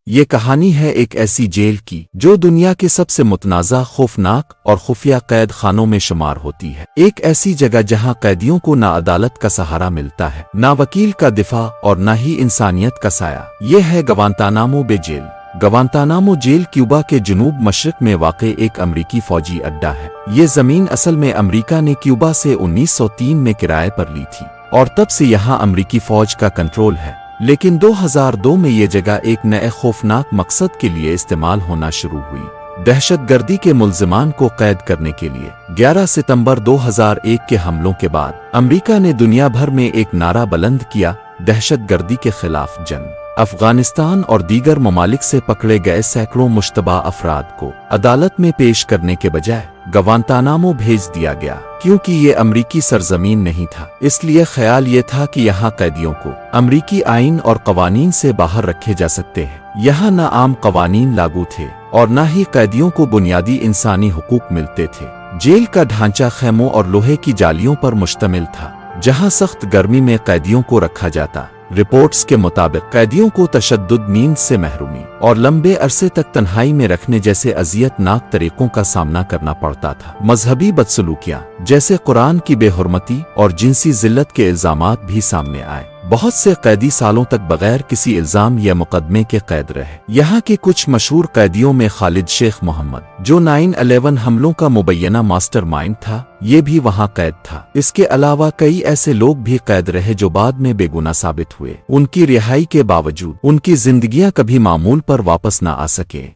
یہ کہانی ہے ایک ایسی جیل کی جو دنیا کے سب سے متنازع، خوفناک اور خفیہ قید خانوں میں شمار ہوتی ہے۔ ایک ایسی جگہ جہاں قیدیوں کو نہ عدالت کا سہارا ملتا ہے، نہ وکیل کا دفاع اور نہ ہی انسانیت کا سایہ۔ یہ ہے گوانتانامو بے جیل۔ گوانتانامو جیل کیوبا کے جنوب مشرق میں واقع ایک امریکی فوجی اڈہ ہے۔ یہ زمین اصل میں امریکہ نے کیوبا سے 1903 میں کرائے پر لی تھی اور تب سے یہاں امریکی فوج کا کنٹرول ہے، لیکن 2002 میں یہ جگہ ایک نئے خوفناک مقصد کے لیے استعمال ہونا شروع ہوئی، دہشت گردی کے ملزمان کو قید کرنے کے لیے۔ 11 ستمبر 2001 کے حملوں کے بعد امریکہ نے دنیا بھر میں ایک نعرہ بلند کیا، دہشت گردی کے خلاف جنگ۔ افغانستان اور دیگر ممالک سے پکڑے گئے سینکڑوں مشتبہ افراد کو عدالت میں پیش کرنے کے بجائے گوانتانامو بھیج دیا گیا، کیونکہ یہ امریکی سرزمین نہیں تھا۔ اس لیے خیال یہ تھا کہ یہاں قیدیوں کو امریکی آئین اور قوانین سے باہر رکھے جا سکتے ہیں۔ یہاں نہ عام قوانین لاگو تھے اور نہ ہی قیدیوں کو بنیادی انسانی حقوق ملتے تھے۔ جیل کا ڈھانچہ خیموں اور لوہے کی جالیوں پر مشتمل تھا، جہاں سخت گرمی میں قیدیوں کو رکھا جاتا۔ رپورٹس کے مطابق قیدیوں کو تشدد، نیند سے محرومی اور لمبے عرصے تک تنہائی میں رکھنے جیسے اذیت ناک طریقوں کا سامنا کرنا پڑتا تھا۔ مذہبی بدسلوکیاں جیسے قرآن کی بے حرمتی اور جنسی ذلت کے الزامات بھی سامنے آئے۔ بہت سے قیدی سالوں تک بغیر کسی الزام یا مقدمے کے قید رہے۔ یہاں کے کچھ مشہور قیدیوں میں خالد شیخ محمد، جو 9/11 حملوں کا مبینہ ماسٹر مائنڈ تھا، یہ بھی وہاں قید تھا۔ اس کے علاوہ کئی ایسے لوگ بھی قید رہے جو بعد میں بے گناہ ثابت ہوئے۔ ان کی رہائی کے باوجود ان کی زندگیاں کبھی معمول پر واپس نہ آ سکے۔